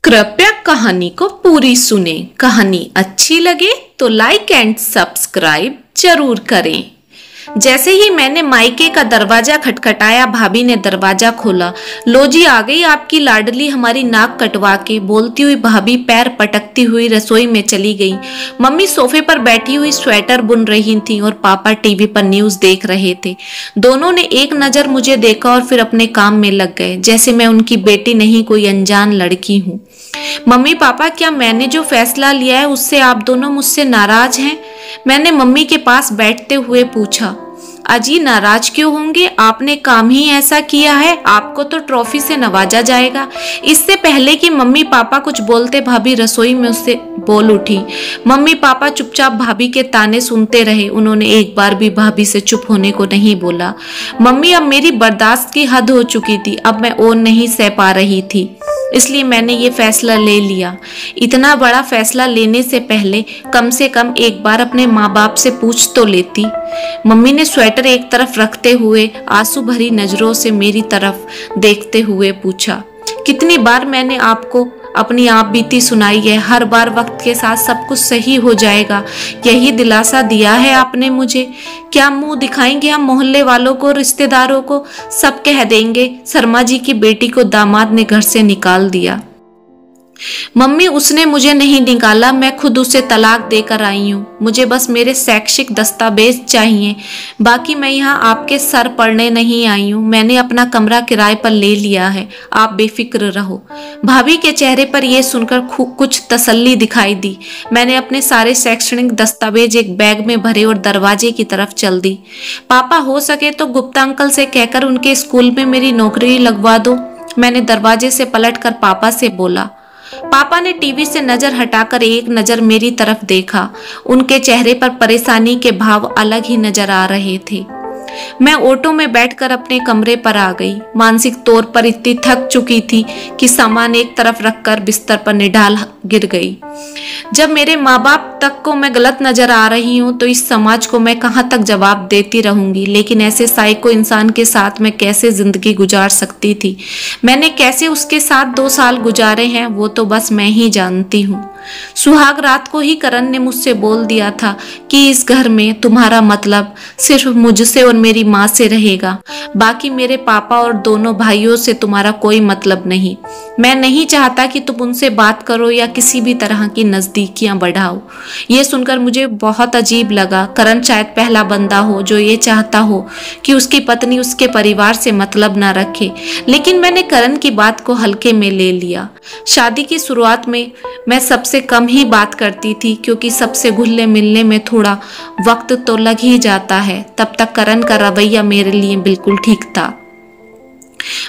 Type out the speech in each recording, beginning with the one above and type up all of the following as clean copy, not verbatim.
कृपया कहानी को पूरी सुने। कहानी अच्छी लगे तो लाइक एंड सब्सक्राइब जरूर करें। जैसे ही मैंने मायके का दरवाजा खटखटाया, भाभी ने दरवाजा खोला। लो जी, आ गई आपकी लाडली, हमारी नाक कटवा के, बोलती हुई भाभी पैर पटकती हुई रसोई में चली गई। मम्मी सोफे पर बैठी हुई स्वेटर बुन रही थी और पापा टीवी पर न्यूज देख रहे थे। दोनों ने एक नजर मुझे देखा और फिर अपने काम में लग गए, जैसे मैं उनकी बेटी नहीं, कोई अनजान लड़की हूँ। मम्मी पापा, क्या मैंने जो फैसला लिया है उससे आप दोनों मुझसे नाराज हैं? मैंने मम्मी के पास बैठते हुए पूछा। अजी, नाराज क्यों होंगे? आपने काम ही ऐसा किया है, आपको तो ट्रॉफी से नवाजा जाएगा। इससे पहले कि मम्मी पापा कुछ बोलते, भाभी रसोई में उससे बोल उठी। मम्मी पापा चुपचाप भाभी के ताने सुनते रहे। उन्होंने एक बार भी भाभी से चुप होने को नहीं बोला। मम्मी, अब मेरी बर्दाश्त की हद हो चुकी थी, अब मैं और नहीं सह पा रही थी, इसलिए मैंने ये फैसला ले लिया। इतना बड़ा फैसला लेने से पहले कम से कम एक बार अपने माँ बाप से पूछ तो लेती। मम्मी ने स्वेटर एक तरफ रखते हुए आंसू भरी नजरों से मेरी तरफ देखते हुए पूछा। कितनी बार मैंने आपको अपनी आप बीती सुनाई है, हर बार वक्त के साथ सब कुछ सही हो जाएगा, यही दिलासा दिया है आपने मुझे। क्या मुंह दिखाएंगे हम मोहल्ले वालों को, रिश्तेदारों को? सब कह देंगे शर्मा जी की बेटी को दामाद ने घर से निकाल दिया। मम्मी, उसने मुझे नहीं निकाला, मैं खुद उसे तलाक देकर आई हूँ। मुझे बस मेरे शैक्षिक दस्तावेज चाहिए, बाकी मैं यहाँ आपके सर पड़ने नहीं आई हूँ। मैंने अपना कमरा किराए पर ले लिया है, आप बेफिक्र रहो। भाभी के चेहरे पर यह सुनकर कुछ तसल्ली दिखाई दी। मैंने अपने सारे शैक्षणिक दस्तावेज एक बैग में भरे और दरवाजे की तरफ चल दी। पापा, हो सके तो गुप्ता अंकल से कहकर उनके स्कूल में मेरी नौकरी लगवा दो, मैंने दरवाजे से पलटकर पापा से बोला। पापा ने टीवी से नजर हटाकर एक नजर मेरी तरफ देखा। उनके चेहरे पर परेशानी के भाव अलग ही नजर आ रहे थे। मैं ऑटो में बैठकर अपने कमरे पर आ गई। मानसिक तौर पर इतनी थक चुकी थी कि सामान एक तरफ रखकर बिस्तर पर निढाल गिर गई। जब मेरे माँ बाप तक को मैं गलत नजर आ रही हूँ तो इस समाज को मैं कहाँ तक जवाब देती रहूंगी। लेकिन ऐसे साइको इंसान के साथ मैं कैसे जिंदगी गुजार सकती थी? मैंने कैसे उसके साथ 2 साल गुजारे हैं, वो तो बस मैं ही जानती हूँ। सुहाग रात को ही करण ने मुझसे बोल दिया था कि इस घर में तुम्हारा मतलब सिर्फ मुझसे और मेरी माँ से रहेगा, बाकी मेरे पापा और दोनों भाइयों से तुम्हारा कोई मतलब नहीं। मैं नहीं चाहता कि तुम उनसे बात करो या किसी भी तरह की नजदीकियां बढ़ाओ। ये सुनकर मुझे बहुत अजीब लगा। करण शायद पहला बंदा हो जो ये चाहता हो कि उसकी पत्नी उसके परिवार से मतलब ना रखे, लेकिन मैंने करण की बात को हल्के में ले लिया। शादी की शुरुआत में मैं सबसे कम ही बात करती थी, क्योंकि सबसे घुलने मिलने में थोड़ा वक्त तो लग ही जाता है। तब तक करण का रवैया मेरे लिए बिल्कुल ठीक था,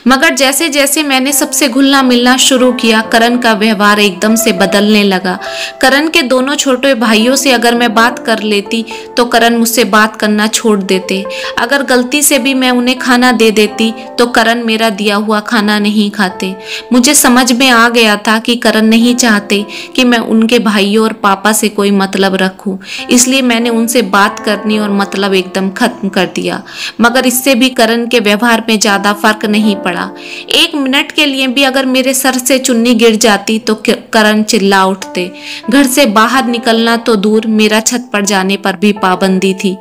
मगर जैसे जैसे मैंने सबसे घुलना मिलना शुरू किया, करण का व्यवहार एकदम से बदलने लगा। करण के दोनों छोटे भाइयों से अगर मैं बात कर लेती तो करण मुझसे बात करना छोड़ देते। अगर गलती से भी मैं उन्हें खाना दे देती तो करण मेरा दिया हुआ खाना नहीं खाते। मुझे समझ में आ गया था कि करण नहीं चाहते कि मैं उनके भाइयों और पापा से कोई मतलब रखूं, इसलिए मैंने उनसे बात करनी और मतलब एकदम खत्म कर दिया। मगर इससे भी करण के व्यवहार में ज्यादा फर्क नहीं पड़ा। 1 मिनट के लिए भी अगर मेरे सर से चुन्नी गिर जाती तो करण चिल्ला उठते। घर से बाहर निकलना तो दूर, मेरा छत पर जाने पर भी पाबंदी थी।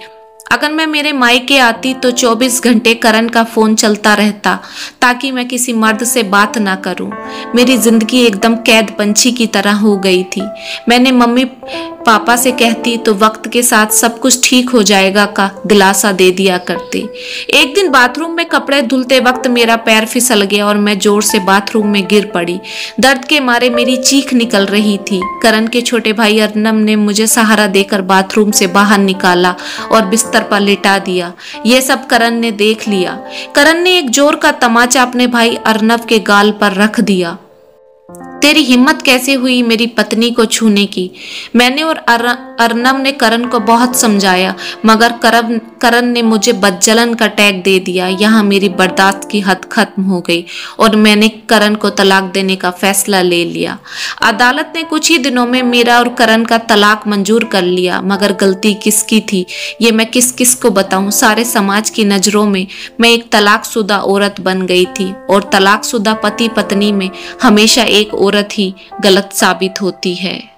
अगर मैं मेरे मायके आती तो 24 घंटे करण का फोन चलता रहता, ताकि मैं किसी मर्द से बात ना करूं। मेरी जिंदगी एकदम कैद पंछी की तरह हो गई थी। मैंने मम्मी पापा से कहती तो वक्त के साथ सब कुछ ठीक हो जाएगा का दिलासा दे दिया करते। एक दिन बाथरूम में कपड़े धुलते वक्त मेरा पैर फिसल गया और मैं जोर से बाथरूम में गिर पड़ी। दर्द के मारे मेरी चीख निकल रही थी। करण के छोटे भाई अर्नब ने मुझे सहारा देकर बाथरूम से बाहर निकाला और बिस्तर पर लिटा दिया। यह सब करण ने देख लिया। करण ने एक जोर का तमाचा अपने भाई अर्नब के गाल पर रख दिया। तेरी हिम्मत कैसे हुई मेरी पत्नी को छूने की? मैंने और अर्नब ने करण को बहुत समझाया, मगर करण ने मुझे बदजलन का टैग दे दिया। यहाँ मेरी बर्दाश्त की हद खत्म हो गई और मैंने करण को तलाक देने का फैसला ले लिया। अदालत ने कुछ ही दिनों में मेरा और करण का तलाक मंजूर कर लिया, मगर गलती किसकी थी ये मैं किस किस को बताऊं? सारे समाज की नजरों में मैं एक तलाकशुदा औरत बन गई थी और तलाकशुदा पति पत्नी में हमेशा एक औरत नफरत ही गलत साबित होती है।